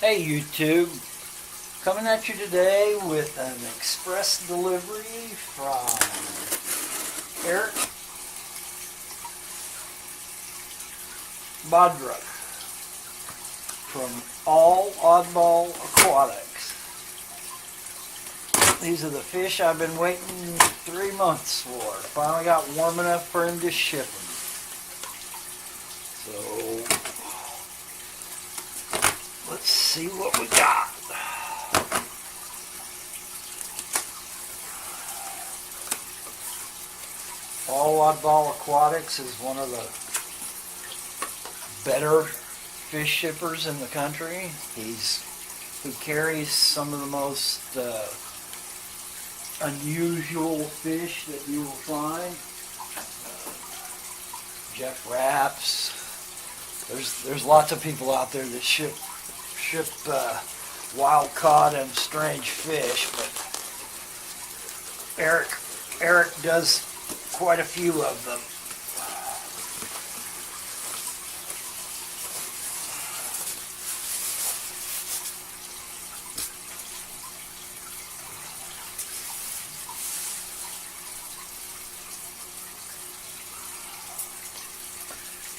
Hey YouTube, coming at you today with an express delivery from Eric Bodruck from All Oddball Aquatics. These are the fish I've been waiting 3 months for. Finally got warm enough for him to ship them. So let's see what we got. All Oddball Aquatics is one of the better fish shippers in the country. He carries some of the most unusual fish that you will find. Jeff Rapps. There's lots of people out there that ship wild caught and strange fish, but Eric does quite a few of them.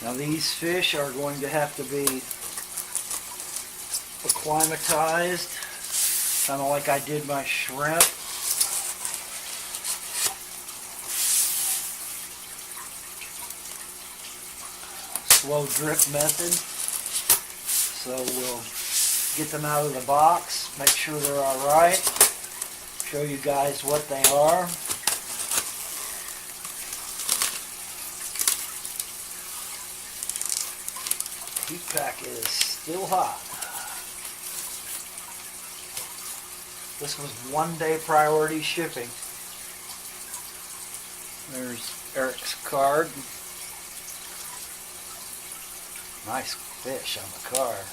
Now these fish are going to have to be acclimatized, kind of like I did my shrimp. Slow drip method. So we'll get them out of the box, make sure they're alright, show you guys what they are. Heat pack is still hot. This was 1-day priority shipping. There's Eric's card. Nice fish on the card.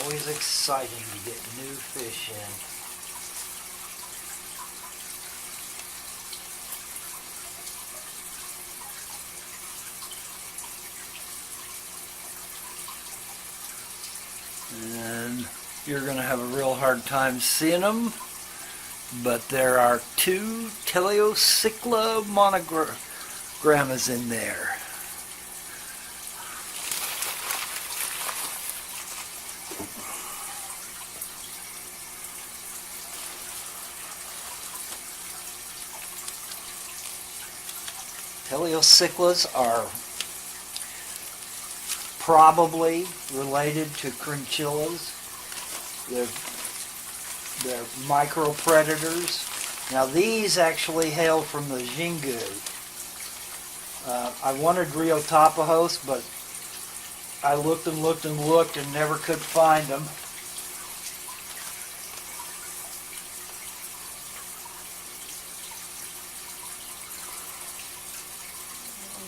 Always exciting to get new fish in. And you're going to have a real hard time seeing them, but there are 2 Teleocichla monogrammas in there. Teleocichlas are probably related to chinchillas. They're micro predators. Now these actually hail from the Xingu. I wanted Rio Tapajos, but I looked and looked and looked and never could find them.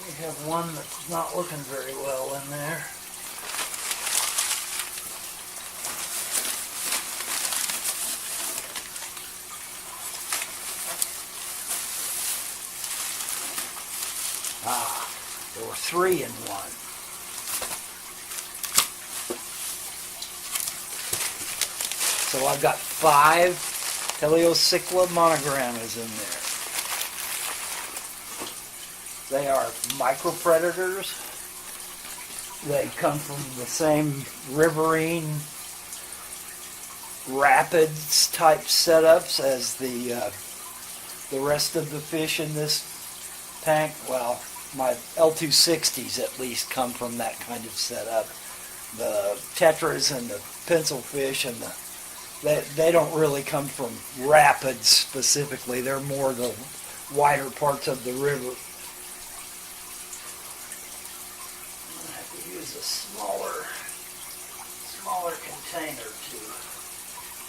We have one that's not looking very well in there. There were 3 in one. So I've got 5 Teleocichla monogrammas in there. They are micropredators. They come from the same riverine rapids type setups as the rest of the fish in this tank. Well, my L260s at least come from that kind of setup. the tetras and the pencil fish and they don't really come from rapids specifically. They're more the wider parts of the river. I have to use a smaller container to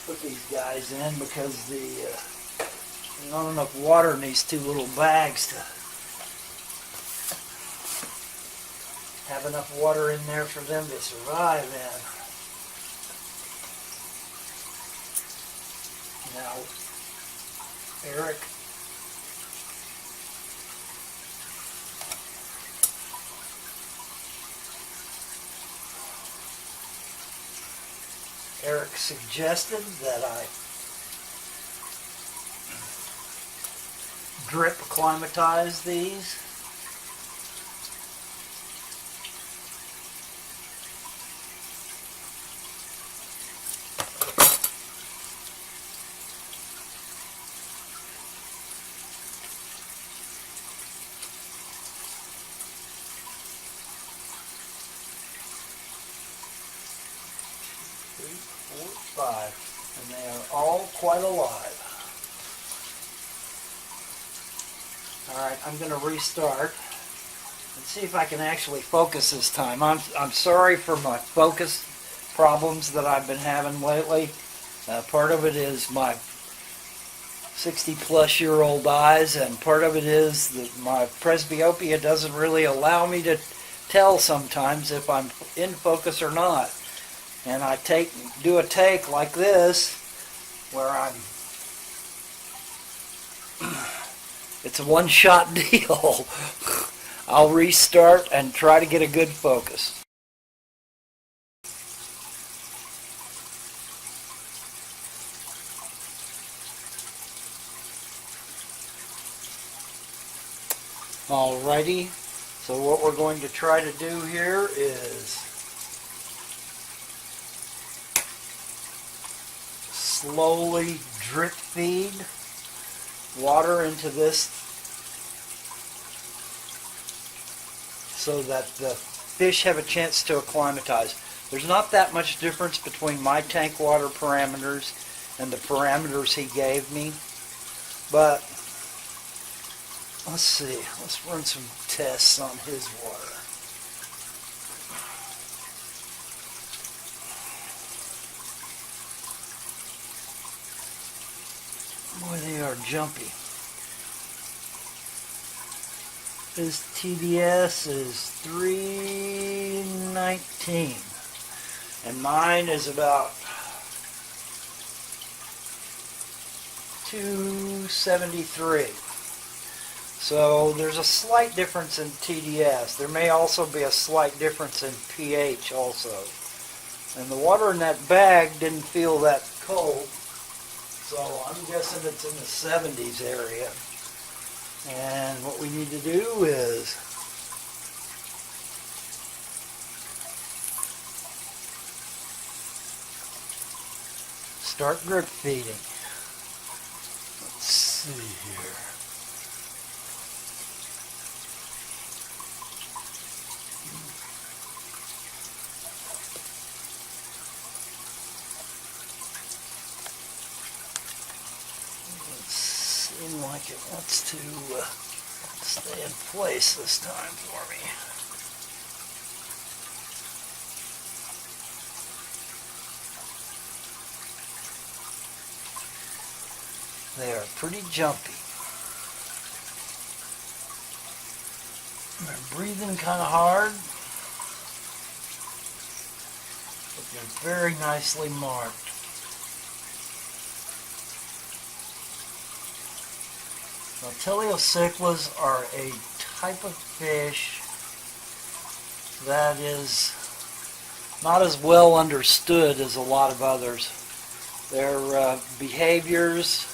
put these guys in because there's not enough water in these two little bags to have enough water in there for them to survive in. Now, Eric suggested that I drip acclimatize these. Five, and they are all quite alive. Alright, I'm going to restart and see if I can actually focus this time. I'm sorry for my focus problems that I've been having lately. Part of it is my 60-plus-year-old eyes, and part of it is that my presbyopia doesn't really allow me to tell sometimes if I'm in focus or not. And I do a take like this, where it's a one-shot deal. I'll restart and try to get a good focus. Alrighty, so what we're going to try to do here is slowly drip feed water into this so that the fish have a chance to acclimatize. There's not that much difference between my tank water parameters and the parameters he gave me, but let's see, let's run some tests on his water. Boy, they are jumpy. His TDS is 319, and mine is about 273. So there's a slight difference in TDS. There may also be a slight difference in pH also. And the water in that bag didn't feel that cold. So I'm guessing it's in the 70s area. And what we need to do is start drip feeding. Let's see here. Like it wants to stay in place this time for me. They are pretty jumpy. They're breathing kind of hard, but they're very nicely marked. Now, Teleocichlas are a type of fish that is not as well understood as a lot of others. Their behaviors,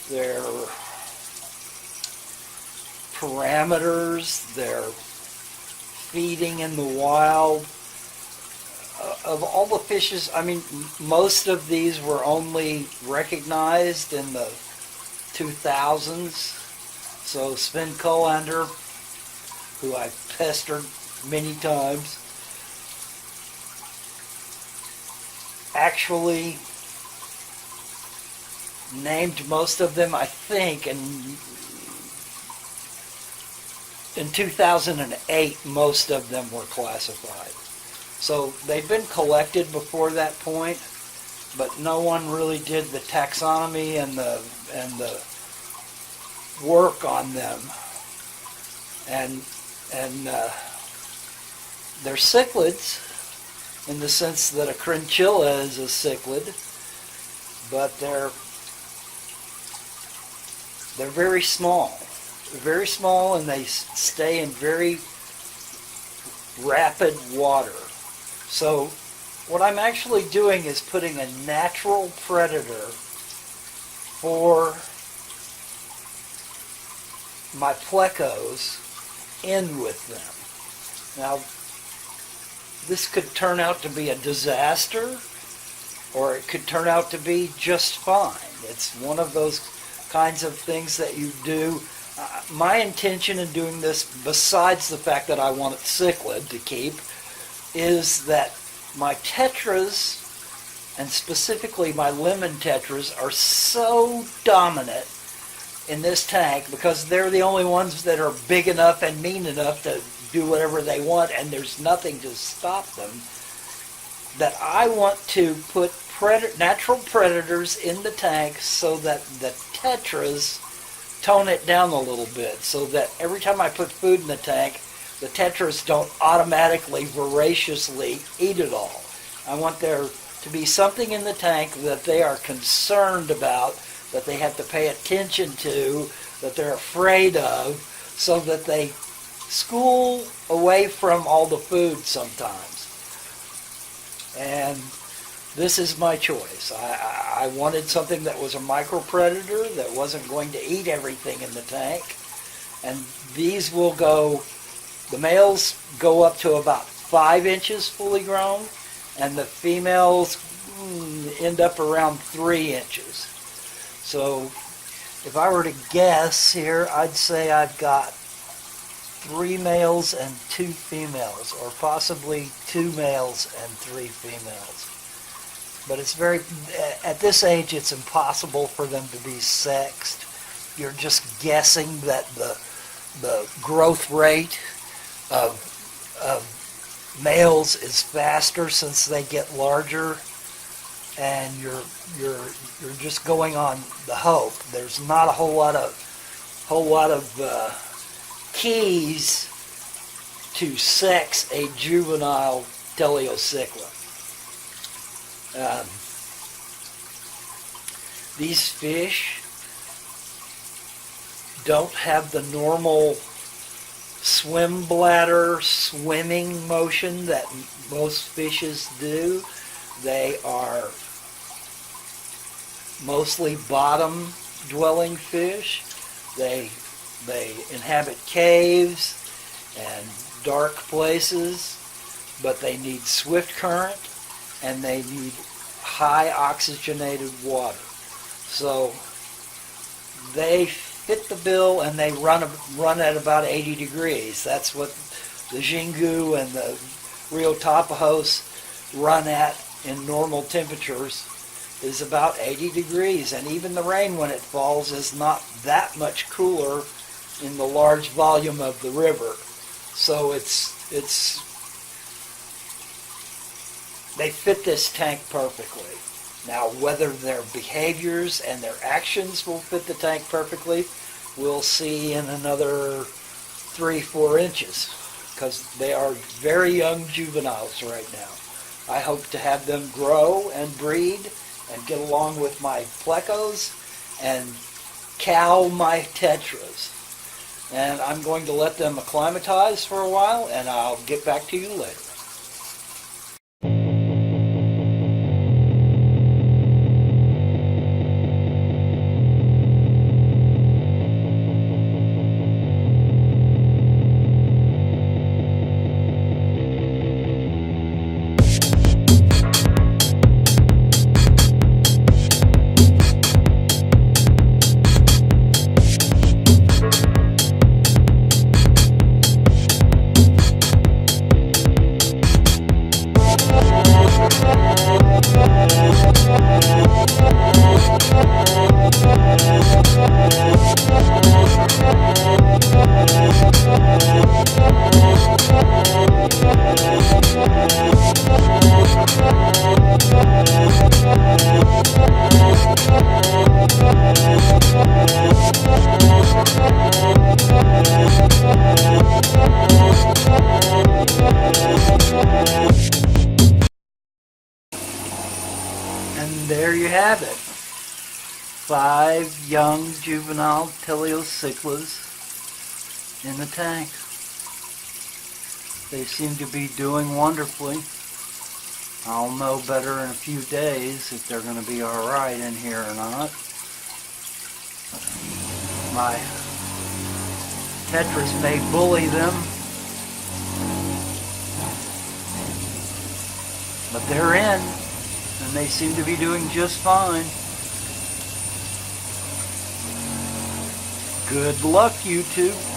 their parameters, their feeding in the wild. Of all the fishes, I mean, most of these were only recognized in the 2000s. So Sven Colander, who I pestered many times, actually named most of them, I think, in 2008, most of them were classified. So they've been collected before that point, but no one really did the taxonomy and the work on them. And they're cichlids in the sense that a chinchilla is a cichlid, but they're very small. They're very small, and they stay in very rapid water. So what I'm actually doing is putting a natural predator for my plecos in with them. Now, this could turn out to be a disaster, or it could turn out to be just fine. It's one of those kinds of things that you do. My intention in doing this, besides the fact that I want a cichlid to keep, is that my tetras, and specifically my lemon tetras, are so dominant in this tank because they're the only ones that are big enough and mean enough to do whatever they want, and there's nothing to stop them, that I want to put natural predators in the tank so that the tetras tone it down a little bit, so that every time I put food in the tank, the tetras don't automatically voraciously eat it all. I want there to be something in the tank that they are concerned about, that they have to pay attention to, that they're afraid of, so that they school away from all the food sometimes. And this is my choice. I wanted something that was a micro-predator that wasn't going to eat everything in the tank. And these will go, the males go up to about 5 inches fully grown, and the females end up around 3 inches. So if I were to guess here, I'd say I've got 3 males and 2 females, or possibly 2 males and 3 females. But it's very, at this age, it's impossible for them to be sexed. You're just guessing that the growth rate of males is faster since they get larger, and you're just going on the hope. There's not a whole lot of keys to sex a juvenile Teleocichla. These fish don't have the normal swim bladder swimming motion that most fishes do. They are mostly bottom dwelling fish. They inhabit caves and dark places, but they need swift current and they need high oxygenated water. So they fit the bill, and they run at about 80 degrees. That's what the Xingu and the Rio Tapajos run at in normal temperatures, is about 80 degrees. And even the rain, when it falls, is not that much cooler in the large volume of the river. So they fit this tank perfectly. Now, whether their behaviors and their actions will fit the tank perfectly, we'll see in another 3-4 inches, because they are very young juveniles right now. I hope to have them grow and breed and get along with my plecos and cow my tetras. And I'm going to let them acclimatize for a while, and I'll get back to you later. 5 young juvenile Teleocichlas in the tank. They seem to be doing wonderfully. I'll know better in a few days if they're going to be alright in here or not. My Tetris may bully them, but they're in, and they seem to be doing just fine. Good luck, YouTube.